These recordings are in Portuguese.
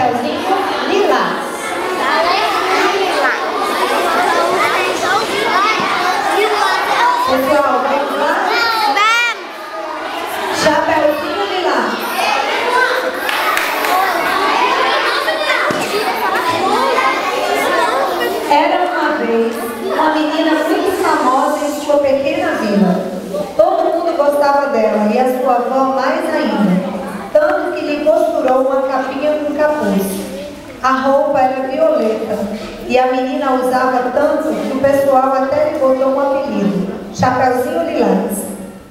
Chapeuzinho Lilás. Pessoal, vamos lá? Chapeuzinho Lilás. Era uma vez uma menina muito famosa em sua pequena vila. Todo mundo gostava dela e a sua avó mais ainda, tanto que lhe costurou uma capinha com capuz. A roupa era violeta e a menina usava tanto que o pessoal até lhe botou um apelido, Chapeuzinho Lilás.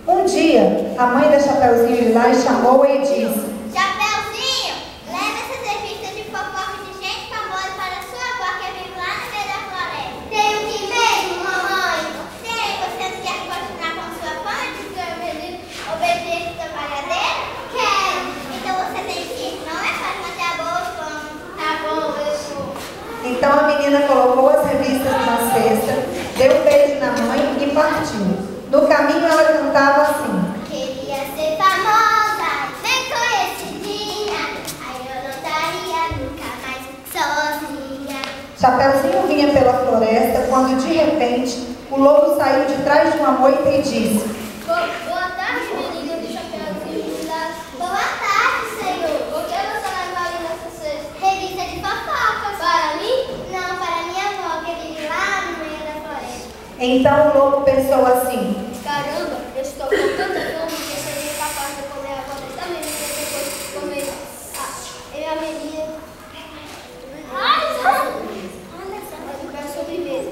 Um dia, a mãe da Chapeuzinho Lilás chamou-a e disse: Chapeuzinho, leva essas revistas de fofoca de gente famosa para a sua avó que vive lá no meio da floresta. Tenho que ir mesmo, mamãe? Sei, você não quer continuar com sua fama de ser obediente e trabalhadeira? Quero. Então você tem que ir. Não é fácil manter a boa fama. Tá bom, eu vou. Então a menina colocou as revistas numa cesta, deu um beijo na mãe e partiu. No caminho ela cantava assim: Queria ser famosa, bem conhecidinha, aí eu não estaria nunca mais sozinha. Chapeuzinho vinha pela floresta quando de repente o lobo saiu de trás de uma moita e disse: Boa tarde, menina do Chapeuzinho Lilás. Boa tarde, senhor. Por que você leva ali nessa revista de fofocas? Para mim? Não, para minha avó, que vive lá no meio da floresta. Então o lobo pensou assim: Caramba, eu estou com tanta fome que eu seria capaz de comer a floresta também, depois de comer a menina. Ai, olha só, vai sobremesa.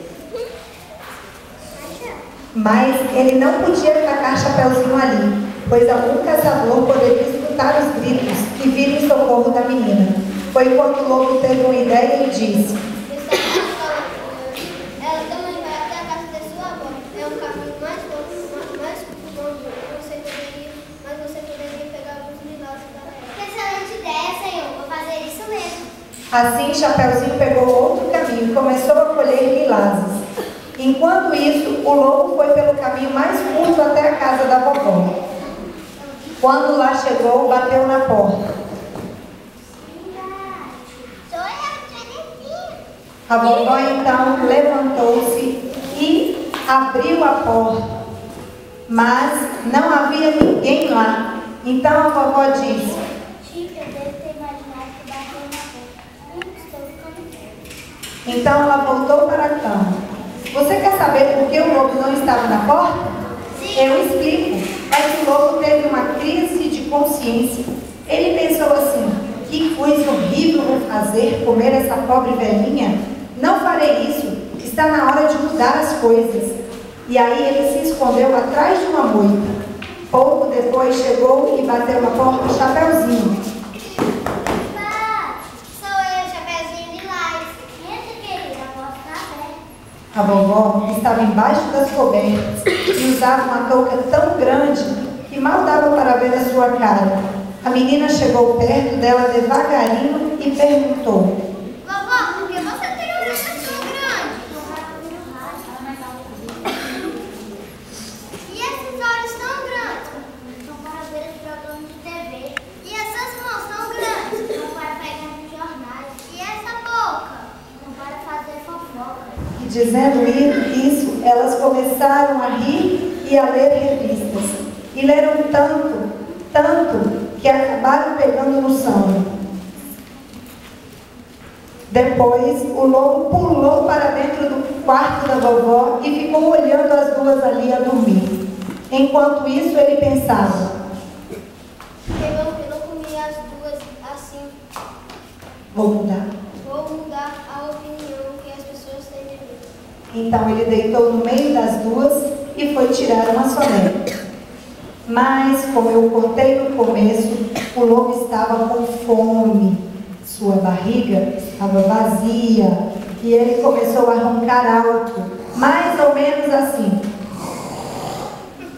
mas ele não podia tacar Chapeuzinho ali, pois algum caçador poderia escutar os gritos e vir em socorro da menina. Foi quando o lobo teve uma ideia e disse: Ela também vai até a casa da sua avó. É um caminho mais longo, mas você poderia pegar alguns lilás para ela. Excelente ideia, senhor. Vou fazer isso mesmo. Assim Chapeuzinho pegou outro caminho e começou a colher lilazes. Enquanto isso, o lobo foi pelo caminho mais curto até a casa da vovó. Quando lá chegou, bateu na porta. Sou eu, Terezinha. A vovó então levantou-se e abriu a porta, mas não havia ninguém lá. Então a vovó disse: Chica, deve ter imaginado que bateu na porta. Estou ficando velha. Então ela voltou para a cama. Você quer saber por que o lobo não estava na porta? Sim. Eu explico. Mas o lobo teve uma crise de consciência. Ele pensou assim: que coisa horrível vou fazer, comer essa pobre velhinha? Não farei isso. Está na hora de mudar as coisas. E aí ele se escondeu atrás de uma moita. Pouco depois chegou e bateu na porta o Chapeuzinho. Sou eu, Chapeuzinho Lilás. Entra, querida, posso estar bem. A vovó estava embaixo das cobertas e usava uma touca tão grande que mal dava para ver a sua cara. A menina chegou perto dela devagarinho e perguntou: Vovó, por que você tem um olho tão grande? E esses olhos tão grandes? São para ver os programas de TV. E essas mãos tão grandes? São para pegar nos jornais. E essa boca? São para fazer fofoca. E dizendo isso, elas começaram a rir e a ler revistas. E leram tanto, que acabaram pegando no sono. Depois, o lobo pulou para dentro do quarto da vovó e ficou olhando as duas ali a dormir. Enquanto isso, ele pensava: Eu não comi as duas assim. vou mudar. Vou mudar a opinião que as pessoas têm de mim. Então ele deitou no meio das duas e foi tirar uma soneca. Mas, como eu contei no começo, o lobo estava com fome. Sua barriga estava vazia e ele começou a roncar alto, mais ou menos assim.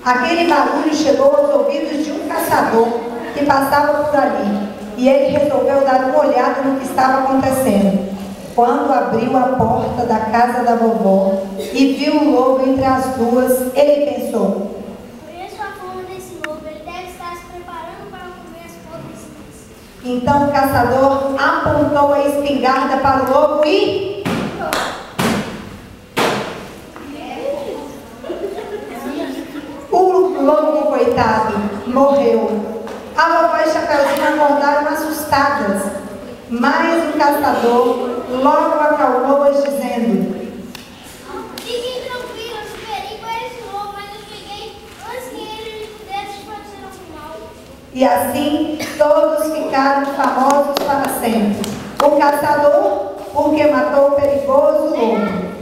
Aquele barulho chegou aos ouvidos de um caçador que passava por ali e ele resolveu dar uma olhada no que estava acontecendo. Quando abriu a porta da casa da vovó e viu o lobo entre as duas, ele pensou: Conheço a forma desse lobo, ele deve estar se preparando para comer as pobrezinhas. Então o caçador apontou a espingarda para o lobo e... o lobo, coitado, morreu. A vovó e Chapeuzinho acordaram assustadas, mas o caçador logo acalmou-as, dizendo: fiquem tranquilos, o perigo é esse lobo, mas eu peguei antes que ele pudesse fazer algum mal. E assim todos ficaram famosos para sempre. O caçador, porque matou o perigoso lobo.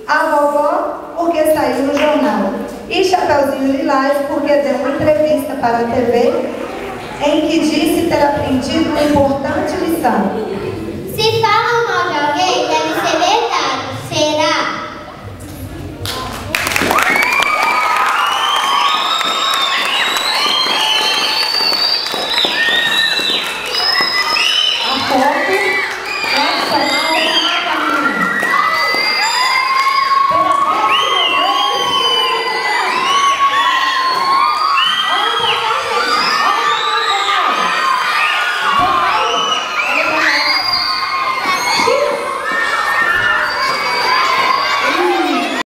A vovó, porque saiu no jornal. E Chapeuzinho Lilás, porque deu uma entrevista para a TV em que disse ter aprendido uma importante lição.